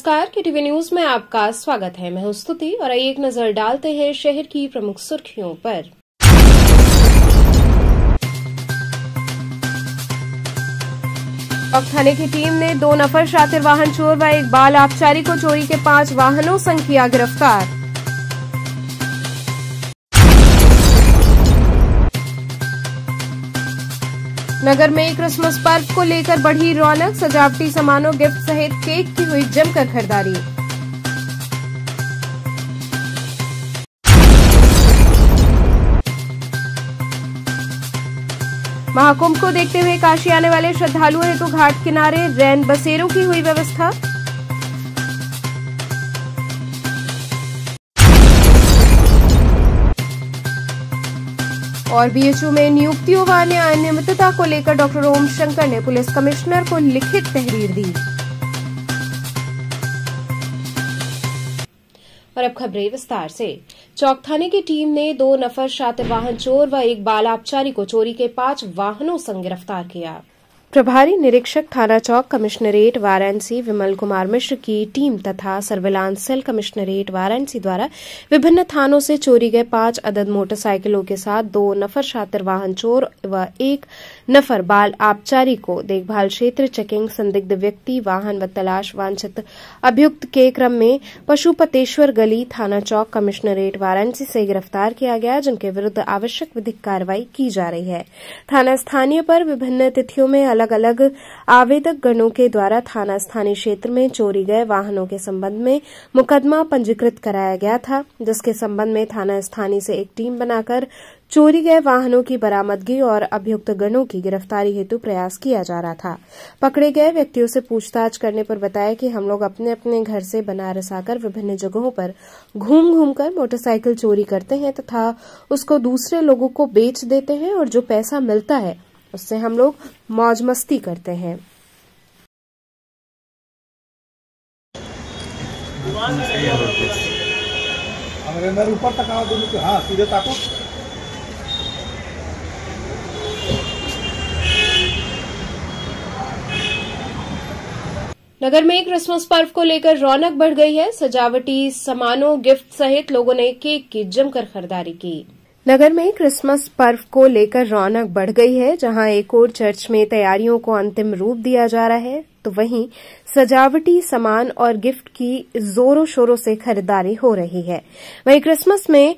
नमस्कार, KTV news में आपका स्वागत है। मैं हूं स्तुति और आइए एक नजर डालते हैं शहर की प्रमुख सुर्खियों पर। चौक थाने की टीम ने 2 नफर शातिर वाहन चोर व एक बाल आबकारी को चोरी के 5 वाहनों संग किया गिरफ्तार। नगर में क्रिसमस पर्व को लेकर बढ़ी रौनक, सजावटी सामानों, गिफ्ट सहित केक की हुई जमकर खरीदारी। महाकुंभ को देखते हुए काशी आने वाले श्रद्धालुओं हेतु घाट किनारे रैन बसेरों की हुई व्यवस्था। और बीएचयू में नियुक्तियों व अन्य अनियमितता को लेकर डॉक्टर ओम शंकर ने पुलिस कमिश्नर को लिखित तहरीर दी। और अब खबरें विस्तार से। चौक थाने की टीम ने 2 नफर शातिर वाहन चोर व एक बाल आबकारी को चोरी के 5 वाहनों संग गिरफ्तार किया। प्रभारी निरीक्षक थाना चौक कमिश्नरेट वाराणसी विमल कुमार मिश्र की टीम तथा सर्विलांस सेल कमिश्नरेट वाराणसी द्वारा विभिन्न थानों से चोरी गए 5 अदद मोटरसाइकिलों के साथ 2 नफर शातिर वाहन चोर व 1 नफर बाल आबकारी को देखभाल क्षेत्र चेकिंग, संदिग्ध व्यक्ति, वाहन व तलाश वांछित अभियुक्त के क्रम में पशुपतेश्वर गली थाना चौक कमिश्नरेट वाराणसी से गिरफ्तार किया गया, जिनके विरुद्ध आवश्यक विधिक कार्रवाई की जा रही है। थाना स्थानीय पर विभिन्न तिथियों में अलग अलग आवेदक गणों के द्वारा थाना स्थानीय क्षेत्र में चोरी गए वाहनों के संबंध में मुकदमा पंजीकृत कराया गया था, जिसके संबंध में थाना स्थानीय से एक टीम बनाकर चोरी गए वाहनों की बरामदगी और अभियुक्त गणों की गिरफ्तारी हेतु प्रयास किया जा रहा था। पकड़े गए व्यक्तियों से पूछताछ करने पर बताया कि हम लोग अपने अपने घर से बनारस आकर विभिन्न जगहों पर घूम घूमकर मोटरसाइकिल चोरी करते हैं तथा उसको दूसरे लोगों को बेच देते हैं और जो पैसा मिलता है उससे हम लोग मौज मस्ती करते हैं। ऊपर तक आओ दोनों, हाँ सीधे ताको। नगर में क्रिसमस पर्व को लेकर रौनक बढ़ गई है। सजावटी सामानों, गिफ्ट सहित लोगों ने केक की जमकर खरीदारी की। नगर में क्रिसमस पर्व को लेकर रौनक बढ़ गई है। जहां एक ओर चर्च में तैयारियों को अंतिम रूप दिया जा रहा है, तो वहीं सजावटी सामान और गिफ्ट की जोरों शोरों से खरीदारी हो रही है। वहीं क्रिसमस में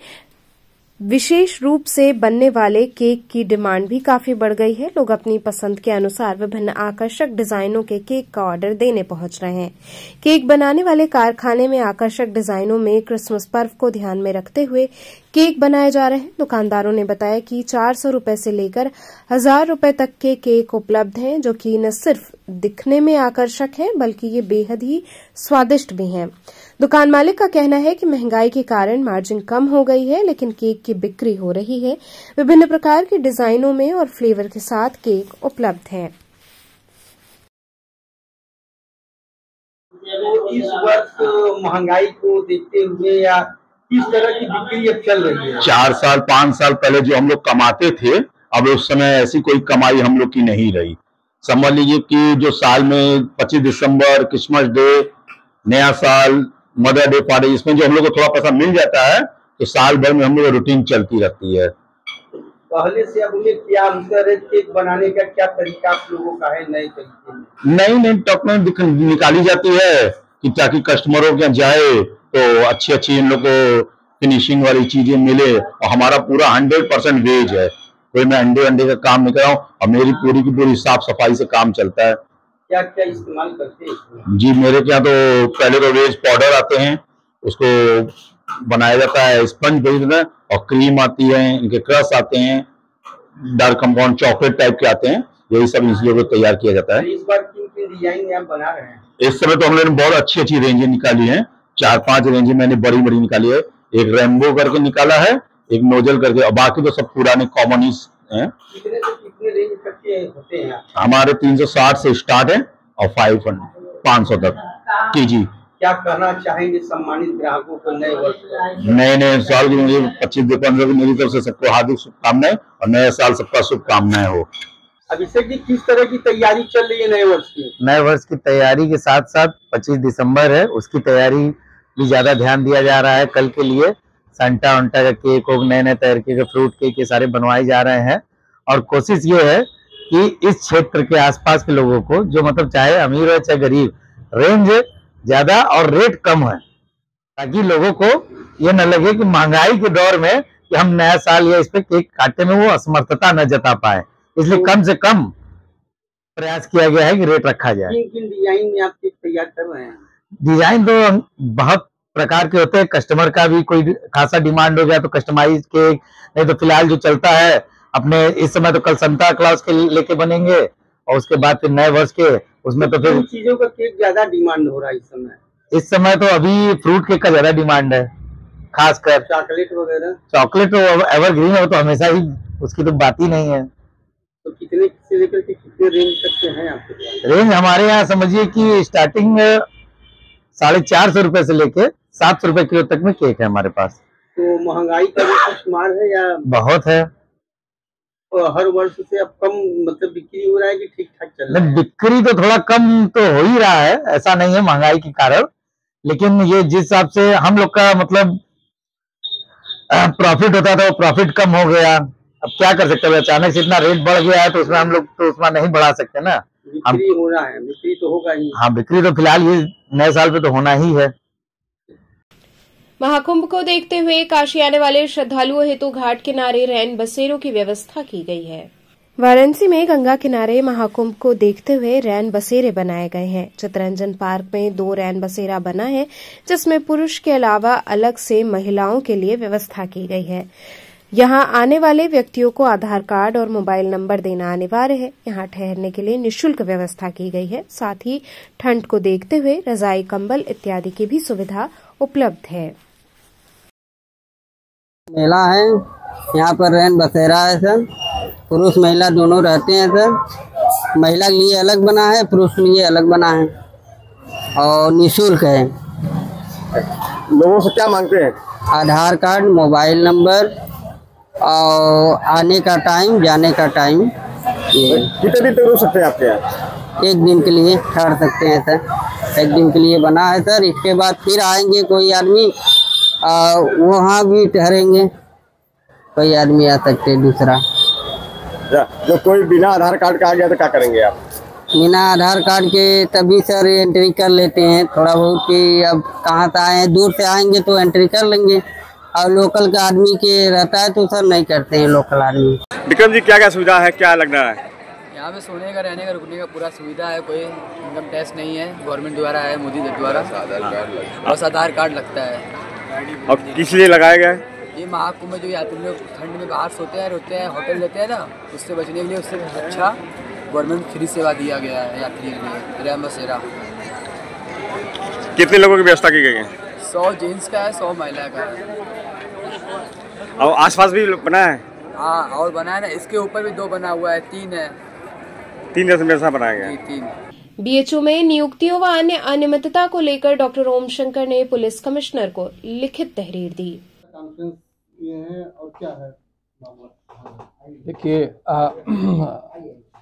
विशेष रूप से बनने वाले केक की डिमांड भी काफी बढ़ गई है। लोग अपनी पसंद के अनुसार विभिन्न आकर्षक डिजाइनों के केक का ऑर्डर देने पहुंच रहे हैं। केक बनाने वाले कारखाने में आकर्षक डिजाइनों में क्रिसमस पर्व को ध्यान में रखते हुए केक बनाए जा रहे हैं। दुकानदारों ने बताया कि 400 रुपए से लेकर 1000 रुपए तक के केक उपलब्ध हैं, जो कि न सिर्फ दिखने में आकर्षक हैं बल्कि ये बेहद ही स्वादिष्ट भी हैं। दुकान मालिक का कहना है कि महंगाई के कारण मार्जिन कम हो गई है, लेकिन केक की बिक्री हो रही है। विभिन्न प्रकार के डिजाइनों में और फ्लेवर के साथ केक उपलब्ध हैं। इस वर्ष महंगाई को देखते हुए या किस तरह की बिक्री अब चल रही है? 4 साल 5 साल पहले जो हम लोग कमाते थे, अब उस समय ऐसी कोई कमाई हम लोग की नहीं रही। समझ लीजिए कि जो साल में 25 दिसंबर, क्रिसमस डे, नया साल, मदर डे, फादर, इसमें जो हम लोग को थोड़ा पैसा मिल जाता है तो साल भर में हम लोग रूटीन चलती रहती है। पहले से अब में क्या अंतर है? केक बनाने का क्या तरीका आप लोगों का है? नए तरीके नई टेक्नोलॉजी निकाली जाती है कि ताकि कस्टमरों के जाए तो अच्छी इन लोग को फिनिशिंग वाली चीजें मिले। और हमारा पूरा 100% वेज है, कोई मैं अंडे का काम नहीं कर रहा हूँ और मेरी पूरी की पूरी साफ सफाई से काम चलता है। क्या क्या इस्तेमाल करते हैं? जी, मेरे यहाँ तो पहले तो वेज पाउडर आते हैं, उसको बनाया जाता है, स्पंज भेजना और क्रीम आती है, इनके क्रश आते हैं, डार्क कंपाउंड चॉकलेट टाइप के आते हैं, यही सब इसलिए तैयार किया जाता है। इस बार किन डिजाइन आप बना रहे हैं? इस समय तो हम लोगों ने बहुत अच्छी रेंजें निकाली हैं। 4-5 रेंजें मैंने बड़ी निकाली है। एक रेनबो करके निकाला है, एक नोजल करके, और बाकी तो सब पुराने कॉमन ही हैं। कितने से कितने रेंज तक के होते हैं? हमारे 360 से स्टार्ट है और 500 तक की। जी, क्या कहना चाहेंगे सम्मानित ग्राहकों को नए वर्ष, नए साल की मुझे 25 15 की मेरी तरफ से सबको हार्दिक शुभकामनाएं और नए साल सबका शुभकामनाएं हो। अभिषेक जी, किस तरह की तैयारी चल रही है नए वर्ष की? नए वर्ष की तैयारी के साथ साथ 25 दिसंबर है, उसकी तैयारी भी ज्यादा ध्यान दिया जा रहा है। कल के लिए संटा उंटा का केक और नए नए तरीके के फ्रूट केक ये सारे बनवाए जा रहे हैं। और कोशिश ये है कि इस क्षेत्र के आसपास के लोगों को, जो मतलब चाहे अमीर हो चाहे गरीब, रेंज ज्यादा और रेट कम है, ताकि लोगों को ये न लगे कि महंगाई के दौर में कि हम नया साल या इस पे केक काटने में वो असमर्थता न जता पाए, इसलिए कम से कम प्रयास किया गया है कि रेट रखा जाए। किन किन डिजाइन में आप केक तैयार कर रहे हैं? डिजाइन तो बहुत प्रकार के होते हैं। कस्टमर का भी कोई खासा डिमांड हो गया तो कस्टमाइज केक, नहीं तो फिलहाल जो चलता है अपने इस समय तो कल संता क्लॉज के लेके बनेंगे और उसके बाद फिर नए वर्ष के उसमें तो फिर चीजों का केक ज्यादा डिमांड हो रहा है इस समय? इस समय तो अभी फ्रूट केक का ज्यादा डिमांड है, खासकर चॉकलेट वगैरह। चॉकलेट तो एवरग्रीन है, वो तो हमेशा ही, उसकी तो बात ही नहीं है। तो कितने से लेकर के कितने रेंज तक के हैं आपके पास? रेंज हमारे यहाँ समझिए कि स्टार्टिंग 450 रुपए से लेके 700 रुपए किलो तक में केक है हमारे पास। तो महंगाई का भी कुछ मार है या? बहुत है। और हर वर्ष से अब कम मतलब बिक्री हो रहा है कि ठीक ठाक चल रहा है? बिक्री तो थोड़ा कम तो हो ही रहा है, ऐसा नहीं है महंगाई के कारण, लेकिन ये जिस हिसाब से हम लोग का मतलब प्रॉफिट होता था वो प्रॉफिट कम हो गया। अब क्या कर सकते हैं, अचानक से इतना रेट बढ़ गया है तो उसमें हम लोग तो उसमें नहीं बढ़ा सकते ना। बिक्री हो रहा है, बिक्री तो होगा ही। हाँ, बिक्री तो फिलहाल ये नए साल पे तो होना ही है। महाकुंभ को देखते हुए काशी आने वाले श्रद्धालुओं हेतु घाट किनारे रैन बसेरों की व्यवस्था की गई है। वाराणसी में गंगा किनारे महाकुंभ को देखते हुए रैन बसेरे बनाए गए हैं। चित्तरंजन पार्क में 2 रैन बसेरा बना है, जिसमें पुरुष के अलावा अलग से महिलाओं के लिए व्यवस्था की गई है। यहां आने वाले व्यक्तियों को आधार कार्ड और मोबाइल नंबर देना अनिवार्य है। यहां ठहरने के लिए निःशुल्क व्यवस्था की गई है। साथ ही ठंड को देखते हुए रजाई, कंबल इत्यादि की भी सुविधा उपलब्ध है। मेला है, यहाँ पर रैन बसेरा है सर, पुरुष महिला दोनों रहते हैं सर। महिला के लिए अलग बना है, पुरुष के लिए अलग बना है और निःशुल्क है। लोगों से क्या मांगते हैं? आधार कार्ड, मोबाइल नंबर और आने का टाइम, जाने का टाइम। कितने दिन तक रुक सकते हैं आपके यहाँ? 1 दिन के लिए ठहर सकते हैं सर, 1 दिन के लिए बना है सर। इसके बाद फिर आएंगे कोई आदमी, वहाँ भी ठहरेंगे, कोई आदमी आ सकते दूसरा। जो कोई बिना आधार कार्ड का आ गया तो क्या करेंगे आप? बिना आधार कार्ड के तभी सर एंट्री कर लेते हैं थोड़ा बहुत, कि अब कहाँ से आए हैं, दूर से आएंगे तो एंट्री कर लेंगे, और लोकल का आदमी के रहता है तो सर नहीं करते हैं लोकल आदमी। विक्रम जी, क्या क्या सुविधा है, क्या लग रहा है? यहाँ पे सोने का, रहने का, रुकने का पूरा सुविधा है। कोई इनकम टैक्स नहीं है, गवर्नमेंट द्वारा है, मोदी द्वारा। बस आधार कार्ड लगता है। और किस लिए लगाया गया है? ये महाकुंभ में जो यात्री लोग ठंड में बाहर सोते हैं, रहते हैं, होटल लेते हैं ना, उससे बचने के लिए उससे अच्छा गवर्नमेंट फ्री सेवा दिया गया है यात्री के लिए। रैन बसेरा कितने लोगों की व्यवस्था की गई है? 100 जेंट्स का है, 100 महिला का है। और आसपास भी बना है? हाँ, और बना है ना, इसके ऊपर भी 2 बना हुआ है, 3 है। 3 जैसे व्यवस्था बनाया गया है। 3। बीएचओ में नियुक्तियों व अन्य अनियमितता को लेकर डॉक्टर ओम शंकर ने पुलिस कमिश्नर को लिखित तहरीर दी। देखिए,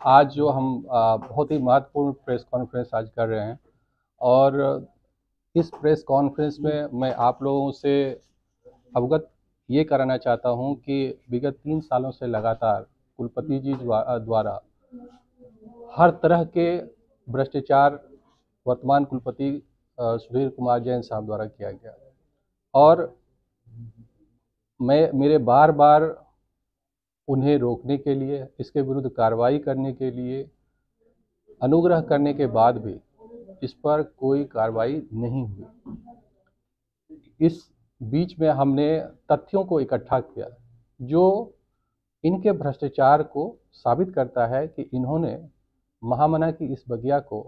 आज जो हम बहुत ही महत्वपूर्ण प्रेस कॉन्फ्रेंस आज कर रहे हैं, और इस प्रेस कॉन्फ्रेंस में मैं आप लोगों से अवगत ये कराना चाहता हूं कि विगत 3 सालों से लगातार कुलपति जी द्वारा हर तरह के भ्रष्टाचार वर्तमान कुलपति सुधीर कुमार जैन साहब द्वारा किया गया, और मेरे बार बार उन्हें रोकने के लिए, इसके विरुद्ध कार्रवाई करने के लिए अनुग्रह करने के बाद भी इस पर कोई कार्रवाई नहीं हुई। इस बीच में हमने तथ्यों को इकट्ठा किया जो इनके भ्रष्टाचार को साबित करता है कि इन्होंने महामना की इस बगिया को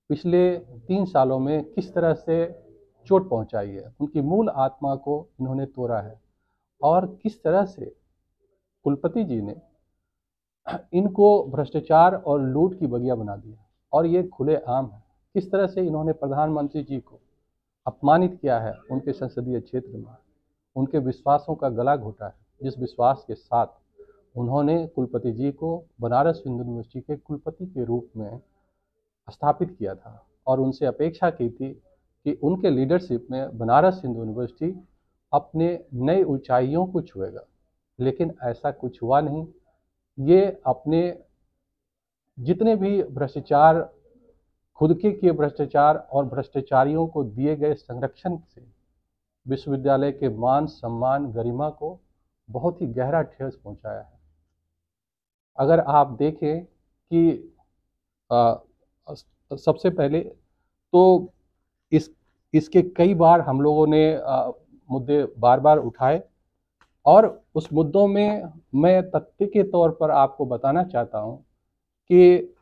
पिछले 3 सालों में किस तरह से चोट पहुंचाई है, उनकी मूल आत्मा को इन्होंने तोड़ा है, और किस तरह से कुलपति जी ने इनको भ्रष्टाचार और लूट की बगिया बना दिया, और ये खुले आम है। किस तरह से इन्होंने प्रधानमंत्री जी को अपमानित किया है, उनके संसदीय क्षेत्र में उनके विश्वासों का गला घोटा है, जिस विश्वास के साथ उन्होंने कुलपति जी को बनारस हिंदू यूनिवर्सिटी के कुलपति के रूप में स्थापित किया था और उनसे अपेक्षा की थी कि उनके लीडरशिप में बनारस हिंदू यूनिवर्सिटी अपने नई ऊंचाइयों को छुएगा, लेकिन ऐसा कुछ हुआ नहीं। ये अपने जितने भी भ्रष्टाचार, खुद के किए भ्रष्टाचार और भ्रष्टाचारियों को दिए गए संरक्षण से विश्वविद्यालय के मान सम्मान गरिमा को बहुत ही गहरा ठेस पहुंचाया है। अगर आप देखें कि सबसे पहले तो इसके कई बार हम लोगों ने मुद्दे बार बार उठाए और उस मुद्दों में मैं तथ्य के तौर पर आपको बताना चाहता हूं कि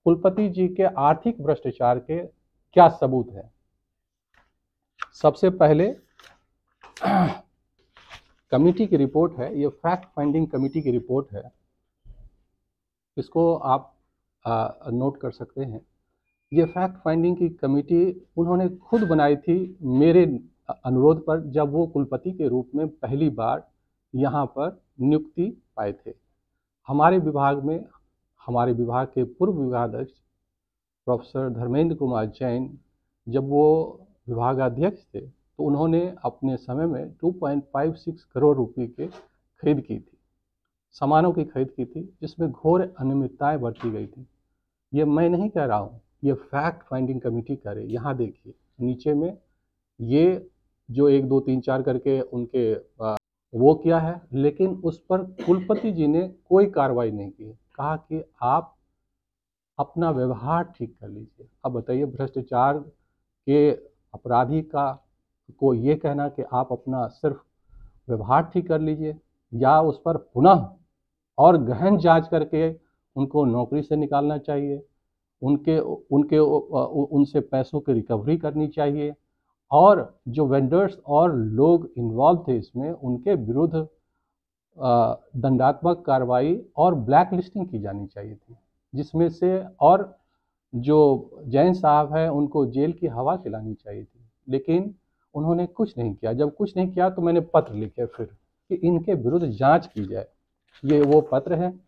कुलपति जी के आर्थिक भ्रष्टाचार के क्या सबूत हैं। सबसे पहले कमेटी की रिपोर्ट है, ये फैक्ट फाइंडिंग कमेटी की रिपोर्ट है, इसको आप नोट कर सकते हैं। ये फैक्ट फाइंडिंग की कमेटी उन्होंने खुद बनाई थी मेरे अनुरोध पर, जब वो कुलपति के रूप में पहली बार यहाँ पर नियुक्ति पाए थे। हमारे विभाग में हमारे विभाग के पूर्व विभागाध्यक्ष प्रोफेसर धर्मेंद्र कुमार जैन जब वो विभागाध्यक्ष थे तो उन्होंने अपने समय में 2.56 करोड़ रुपए की खरीद की थी, सामानों की खरीद की थी, जिसमें घोर अनियमितताएं बरती गई थी। ये मैं नहीं कह रहा हूँ, ये फैक्ट फाइंडिंग कमेटी करे। यहाँ देखिए नीचे में ये जो 1 2 3 4 करके उनके वो किया है, लेकिन उस पर कुलपति जी ने कोई कार्रवाई नहीं की। कहा कि आप अपना व्यवहार ठीक कर लीजिए। अब बताइए, भ्रष्टाचार के अपराधी को ये कहना कि आप अपना सिर्फ व्यवहार ठीक कर लीजिए या उस पर पुनः और गहन जांच करके उनको नौकरी से निकालना चाहिए, उनसे पैसों की रिकवरी करनी चाहिए और जो वेंडर्स और लोग इन्वॉल्व थे इसमें उनके विरुद्ध दंडात्मक कार्रवाई और ब्लैक लिस्टिंग की जानी चाहिए थी, जिसमें से और जो जैन साहब हैं उनको जेल की हवा खिलानी चाहिए थी। लेकिन उन्होंने कुछ नहीं किया। जब कुछ नहीं किया तो मैंने पत्र लिखे फिर कि इनके विरुद्ध जांच की जाए। ये वो पत्र हैं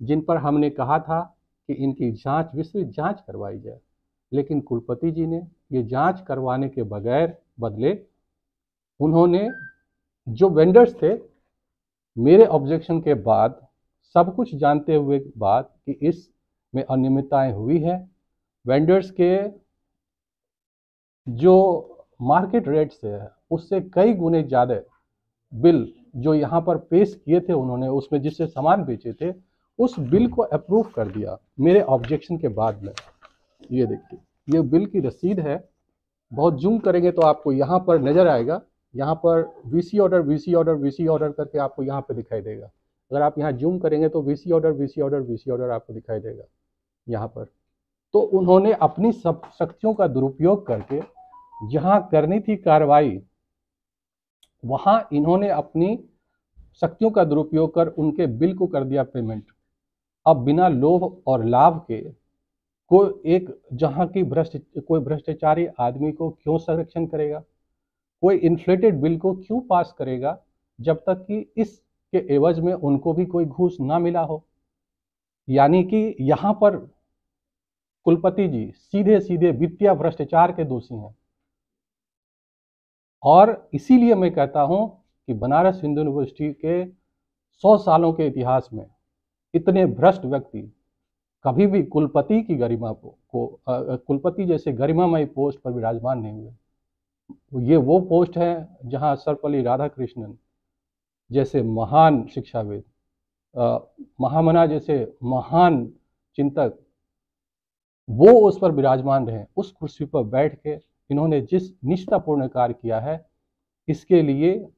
जिन पर हमने कहा था कि इनकी जांच, विस्तृत जांच करवाई जाए, लेकिन कुलपति जी ने ये जांच करवाने के बदले उन्होंने जो वेंडर्स थे, मेरे ऑब्जेक्शन के बाद सब कुछ जानते हुए बाद कि इसमें अनियमितताएं हुई है, वेंडर्स के जो मार्केट रेट से है उससे कई गुने ज़्यादा बिल जो यहाँ पर पेश किए थे उन्होंने, उसमें जिससे सामान बेचे थे, उस बिल को अप्रूव कर दिया मेरे ऑब्जेक्शन के बाद में। ये देखिए, ये बिल की रसीद है। बहुत जूम करेंगे तो आपको यहाँ पर नज़र आएगा, यहाँ पर वीसी ऑर्डर करके आपको यहाँ पे दिखाई देगा। अगर आप यहाँ जूम करेंगे तो वीसी ऑर्डर आपको दिखाई देगा यहाँ पर। तो उन्होंने अपनी सब शक्तियों का दुरुपयोग करके जहाँ करनी थी कार्रवाई, वहाँ इन्होंने अपनी शक्तियों का दुरुपयोग कर उनके बिल को कर दिया पेमेंट। अब बिना लोभ और लाभ के कोई भ्रष्टाचारी आदमी को क्यों संरक्षण करेगा, कोई इन्फ्लेटेड बिल को क्यों पास करेगा जब तक कि इसके एवज में उनको भी कोई घूस ना मिला हो। यानी कि यहाँ पर कुलपति जी सीधे सीधे वित्तीय भ्रष्टाचार के दोषी हैं। और इसीलिए मैं कहता हूं कि बनारस हिंदू यूनिवर्सिटी के 100 सालों के इतिहास में इतने भ्रष्ट व्यक्ति कभी भी कुलपति की गरिमा कुलपति जैसे गरिमामय पोस्ट पर विराजमान नहीं हुए। ये वो पोस्ट है जहां सर्वपल्ली राधाकृष्णन जैसे महान शिक्षाविद, महामना जैसे महान चिंतक, वो उस पर विराजमान रहे। उस कुर्सी पर बैठ के इन्होंने जिस निष्ठापूर्ण कार्य किया है, इसके लिए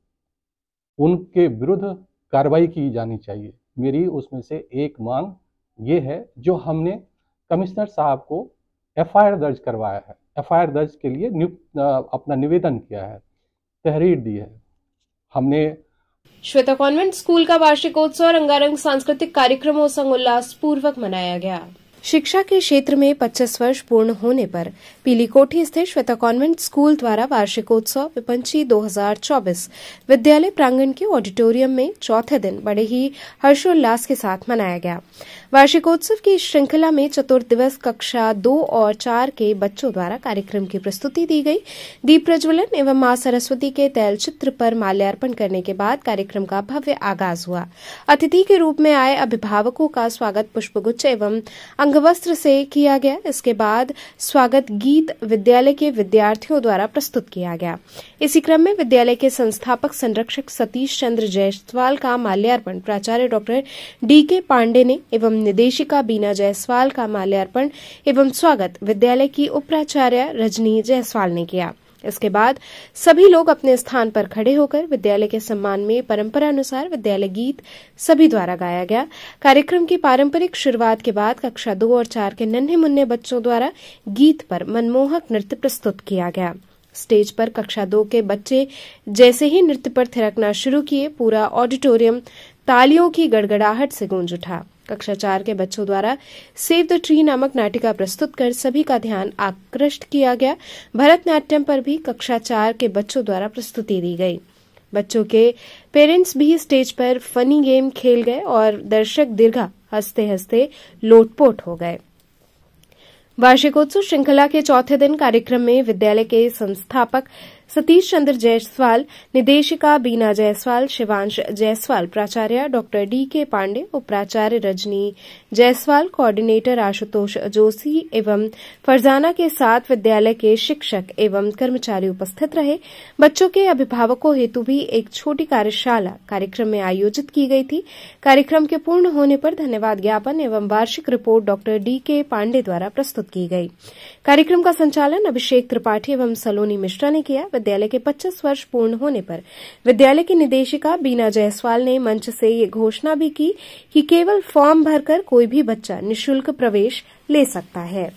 उनके विरुद्ध कार्रवाई की जानी चाहिए। मेरी उसमें से एक मांग ये है जो हमने कमिश्नर साहब को एफआईआर दर्ज करवाया है, एफआईआर दर्ज के लिए अपना निवेदन किया है, तहरीर दी है हमने। श्वेता कॉन्वेंट स्कूल का वार्षिकोत्सव रंगारंग सांस्कृतिक कार्यक्रमों संग उल्लास पूर्वक मनाया गया। शिक्षा के क्षेत्र में 25 वर्ष पूर्ण होने पर पीलीकोठी स्थित श्वेता कॉन्वेंट स्कूल द्वारा वार्षिकोत्सव विपंची 2024 विद्यालय प्रांगण के ऑडिटोरियम में चौथे दिन बड़े ही हर्षोल्लास के साथ मनाया गया। वार्षिकोत्सव की श्रृंखला में चतुर्दिवस कक्षा 2 और 4 के बच्चों द्वारा कार्यक्रम की प्रस्तुति दी गई। दीप प्रज्वलन एवं मां सरस्वती के तैलचित्र पर माल्यार्पण करने के बाद कार्यक्रम का भव्य आगाज हुआ। अतिथि के रूप में आए अभिभावकों का स्वागत पुष्पगुच्छ एवं अंगवस्त्र से किया गया। इसके बाद स्वागत गीत विद्यालय के विद्यार्थियों द्वारा प्रस्तुत किया गया। इसी क्रम में विद्यालय के संस्थापक संरक्षक सतीश चंद्र जायसवाल का माल्यार्पण प्राचार्य डॉक्टर डी.के. पांडे ने एवं निदेशिका बीना जायसवाल का माल्यार्पण एवं स्वागत विद्यालय की उपप्राचार्य रजनी जायसवाल ने किया। इसके बाद सभी लोग अपने स्थान पर खड़े होकर विद्यालय के सम्मान में परंपरानुसार विद्यालय गीत सभी द्वारा गाया गया। कार्यक्रम की पारंपरिक शुरुआत के बाद कक्षा 2 और 4 के नन्हे मुन्ने बच्चों द्वारा गीत पर मनमोहक नृत्य प्रस्तुत किया गया। स्टेज पर कक्षा 2 के बच्चे जैसे ही नृत्य पर थिरकना शुरू किए, पूरा ऑडिटोरियम तालियों की गड़गड़ाहट से गूंज उठा। कक्षा 4 के बच्चों द्वारा सेव द ट्री नामक नाटिका प्रस्तुत कर सभी का ध्यान आकृष्ट किया गया। भरतनाट्यम पर भी कक्षा 4 के बच्चों द्वारा प्रस्तुति दी गई। बच्चों के पेरेंट्स भी स्टेज पर फनी गेम खेल गए और दर्शक दीर्घा हंसते हंसते लोटपोट हो गए। वार्षिकोत्सव श्रृंखला के चौथे दिन कार्यक्रम में विद्यालय के संस्थापक सतीश चंद्र जायसवाल, निदेशिका बीना जायसवाल, शिवांश जायसवाल, प्राचार्य डॉक्टर डी.के. पांडे, उपप्राचार्य रजनी जायसवाल, कोऑर्डिनेटर आशुतोष जोशी एवं फरजाना के साथ विद्यालय के शिक्षक एवं कर्मचारी उपस्थित रहे। बच्चों के अभिभावकों हेतु भी एक छोटी कार्यशाला कार्यक्रम में आयोजित की गई थी। कार्यक्रम के पूर्ण होने पर धन्यवाद ज्ञापन एवं वार्षिक रिपोर्ट डॉक्टर डी.के. पांडे द्वारा प्रस्तुत की गई। कार्यक्रम का संचालन अभिषेक त्रिपाठी एवं सलोनी मिश्रा ने किया। विद्यालय के 25 वर्ष पूर्ण होने पर विद्यालय की निदेशिका बीना जायसवाल ने मंच से ये घोषणा भी की कि केवल फॉर्म भरकर कोई भी बच्चा निःशुल्क प्रवेश ले सकता है।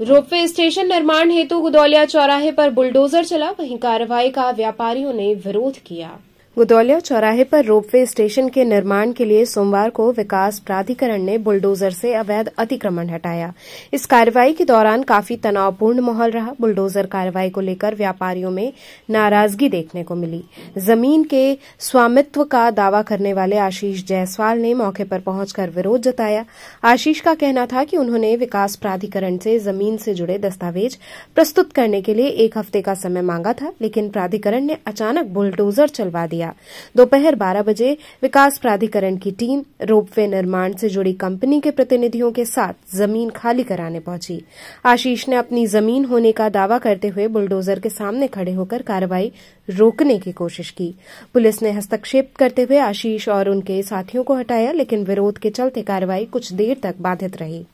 रोपवे स्टेशन निर्माण हेतु गुदौलिया चौराहे पर बुलडोजर चला, वहीं कार्रवाई का व्यापारियों ने विरोध किया। गुदौलिया चौराहे पर रोपवे स्टेशन के निर्माण के लिए सोमवार को विकास प्राधिकरण ने बुलडोजर से अवैध अतिक्रमण हटाया। इस कार्रवाई के दौरान काफी तनावपूर्ण माहौल रहा। बुलडोजर कार्रवाई को लेकर व्यापारियों में नाराजगी देखने को मिली। जमीन के स्वामित्व का दावा करने वाले आशीष जायसवाल ने मौके पर पहुंचकर विरोध जताया। आशीष का कहना था कि उन्होंने विकास प्राधिकरण से जमीन से जुड़े दस्तावेज प्रस्तुत करने के लिए 1 हफ्ते का समय मांगा था, लेकिन प्राधिकरण ने अचानक बुलडोजर चलवा दिया। दोपहर 12 बजे विकास प्राधिकरण की टीम रोपवे निर्माण से जुड़ी कंपनी के प्रतिनिधियों के साथ जमीन खाली कराने पहुंची। आशीष ने अपनी जमीन होने का दावा करते हुए बुलडोजर के सामने खड़े होकर कार्रवाई रोकने की कोशिश की। पुलिस ने हस्तक्षेप करते हुए आशीष और उनके साथियों को हटाया, लेकिन विरोध के चलते कार्रवाई कुछ देर तक बाधित रही।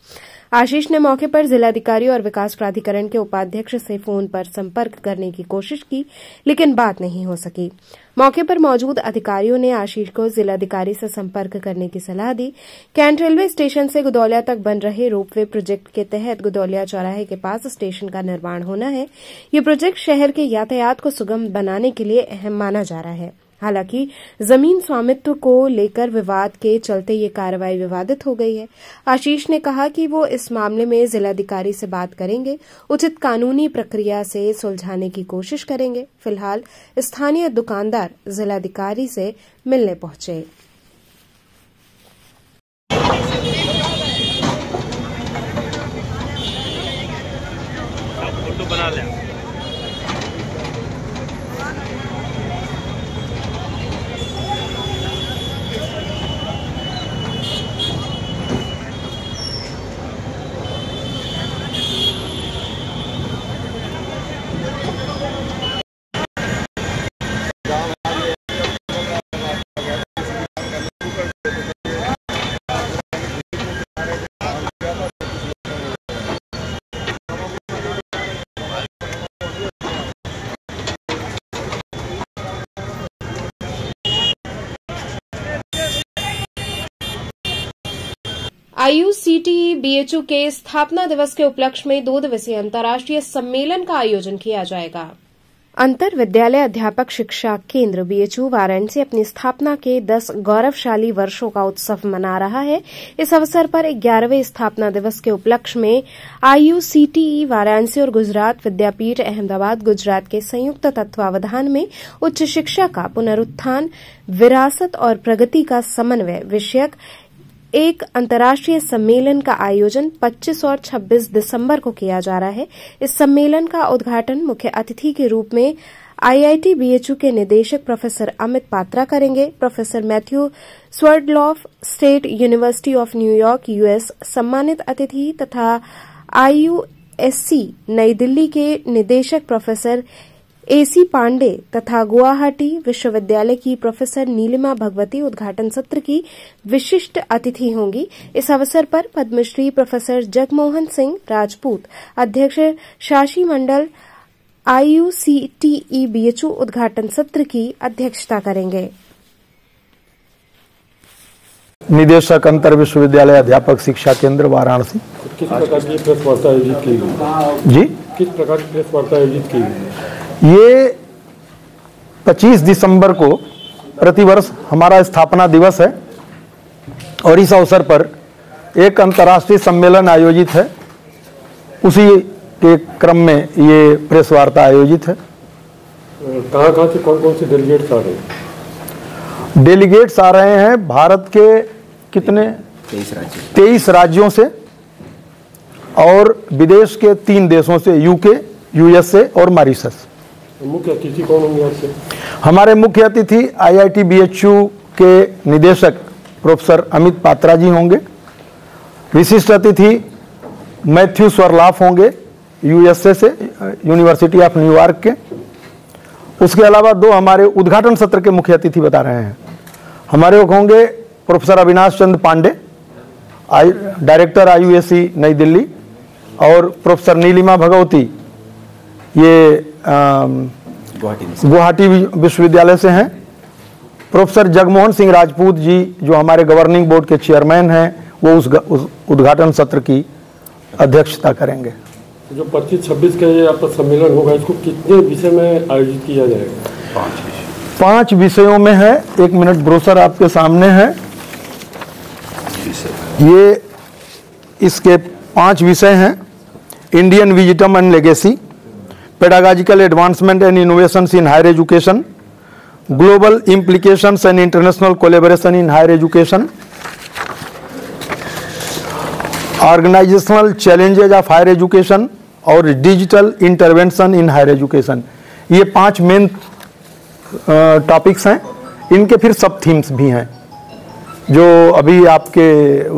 आशीष ने मौके पर जिलाधिकारी और विकास प्राधिकरण के उपाध्यक्ष से फोन पर संपर्क करने की कोशिश की, लेकिन बात नहीं हो सकी। मौके पर मौजूद अधिकारियों ने आशीष को जिलाधिकारी से संपर्क करने की सलाह दी। कैंट रेलवे स्टेशन से गुदौलिया तक बन रहे रोपवे प्रोजेक्ट के तहत गुदौलिया चौराहे के पास स्टेशन का निर्माण होना है। ये प्रोजेक्ट शहर के यातायात को सुगम बनाने के लिए अहम माना जा रहा है। हालांकि जमीन स्वामित्व को लेकर विवाद के चलते ये कार्रवाई विवादित हो गई है। आशीष ने कहा कि वो इस मामले में जिलाधिकारी से बात करेंगे, उचित कानूनी प्रक्रिया से सुलझाने की कोशिश करेंगे। फिलहाल स्थानीय दुकानदार जिलाधिकारी से मिलने पहुंचे। फोटो बना लें। IUCTE BHU के स्थापना दिवस के उपलक्ष्य में 2 दिवसीय अंतर्राष्ट्रीय सम्मेलन का आयोजन किया जाएगा। अंतर विद्यालय अध्यापक शिक्षा केंद्र BHU वाराणसी अपनी स्थापना के 10 गौरवशाली वर्षों का उत्सव मना रहा है। इस अवसर पर 11वें स्थापना दिवस के उपलक्ष्य में IUCTE वाराणसी और गुजरात विद्यापीठ अहमदाबाद गुजरात के संयुक्त तत्वावधान में उच्च शिक्षा का पुनरुत्थान, विरासत और प्रगति का समन्वय विषयक एक अंतर्राष्ट्रीय सम्मेलन का आयोजन 25 और 26 दिसंबर को किया जा रहा है। इस सम्मेलन का उद्घाटन मुख्य अतिथि के रूप में IIT BHU के निदेशक प्रोफेसर अमित पात्रा करेंगे। Professor Matthew Swerdloff, state university of New York US सम्मानित अतिथि तथा IUSC नई दिल्ली के निदेशक प्रोफेसर AC पांडे तथा गुवाहाटी विश्वविद्यालय की प्रोफेसर नीलिमा भगवती उद्घाटन सत्र की विशिष्ट अतिथि होंगी। इस अवसर पर पद्मश्री प्रोफेसर जगमोहन सिंह राजपूत, अध्यक्ष शाशी मंडल IUCTE BHU उद्घाटन सत्र की अध्यक्षता करेंगे। निदेशक अंतर विश्वविद्यालय अध्यापक शिक्षा केंद्र वाराणसी। किस प्रकार की प्रेस वार्ता आयोजित की गई? जी, किस प्रकार की प्रेस वार्ता आयोजित की गई? ये 25 दिसंबर को प्रतिवर्ष हमारा स्थापना दिवस है और इस अवसर पर एक अंतर्राष्ट्रीय सम्मेलन आयोजित है। उसी के क्रम में ये प्रेस वार्ता आयोजित है। कहाँ से कौन कौन से डेलीगेट्स आ रहे हैं? डेलीगेट्स आ रहे हैं भारत के कितने 23 राज्यों से और विदेश के 3 देशों से, UK, USA और मॉरिशस। मुख्य अतिथि कौन होंगे आपसे? हमारे मुख्य अतिथि IIT BHU के निदेशक प्रोफेसर अमित पात्रा जी होंगे। विशिष्ट अतिथि मैथ्यू स्वर्लाफ होंगे USA से, यूनिवर्सिटी ऑफ न्यूयॉर्क के। उसके अलावा 2 हमारे उद्घाटन सत्र के मुख्य अतिथि बता रहे हैं। हमारे होंगे प्रोफेसर अविनाश चंद्र पांडे, डायरेक्टर IUSC नई दिल्ली, और प्रोफेसर नीलिमा भगवती, ये गुवाहाटी विश्वविद्यालय से हैं। प्रोफेसर जगमोहन सिंह राजपूत जी जो हमारे गवर्निंग बोर्ड के चेयरमैन हैं, वो उस उद्घाटन सत्र की अध्यक्षता करेंगे। जो 25-26 का ये आपका सम्मेलन होगा, इसको कितने विषय में आयोजित किया जाएगा? 5 विषयों में है। 1 मिनट, ब्रोशर आपके सामने है। ये इसके 5 विषय हैं। Indian wisdom and legacy, pedagogical advancement and innovations in higher education, global implications and international collaboration in higher education, organisational challenges of higher education और digital intervention in higher education. ये 5 main topics हैं। इनके फिर सब themes भी हैं जो अभी आपके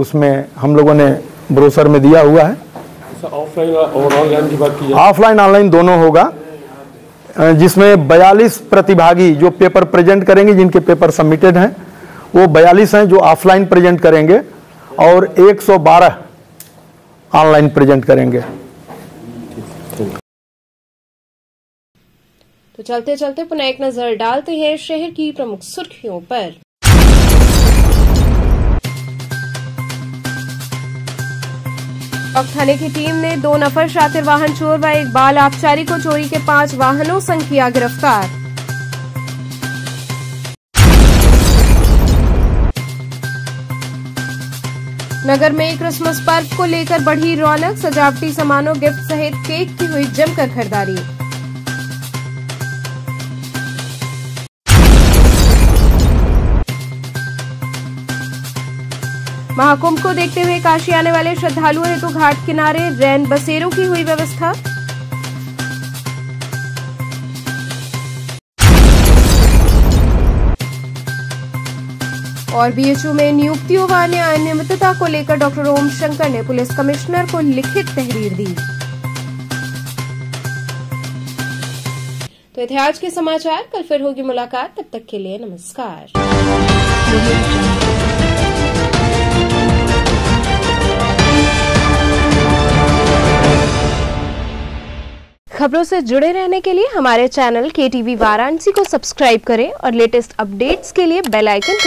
उसमें हम लोगों ने ब्रोशर में दिया हुआ है। ऑफलाइन और ऑनलाइन की बात की जाए? ऑफलाइन ऑनलाइन दोनों होगा, जिसमें 42 प्रतिभागी जो पेपर प्रेजेंट करेंगे, जिनके पेपर सबमिटेड हैं वो 42 हैं जो ऑफलाइन प्रेजेंट करेंगे और 112 ऑनलाइन प्रेजेंट करेंगे। तो चलते चलते पुनः एक नजर डालते हैं शहर की प्रमुख सुर्खियों पर। चौक थाने की टीम ने 2 नफर शातिर वाहन चोर व एक बाल आबकारी को चोरी के 5 वाहनों संग किया गिरफ्तार। नगर में क्रिसमस पर्व को लेकर बढ़ी रौनक, सजावटी सामानों, गिफ्ट सहित केक की हुई जमकर खरीदारी। महाकुंभ को देखते हुए काशी आने वाले श्रद्धालुओं हेतु घाट किनारे रैन बसेरों की हुई व्यवस्था। और बीएचयू में नियुक्तियों व अन्य अनियमितता को लेकर डॉक्टर ओम शंकर ने पुलिस कमिश्नर को लिखित तहरीर दी। तो थे आज के समाचार, कल फिर होगी मुलाकात, तब तक के लिए नमस्कार। खबरों से जुड़े रहने के लिए हमारे चैनल KTV वाराणसी को सब्सक्राइब करें और लेटेस्ट अपडेट्स के लिए बेल आइकन को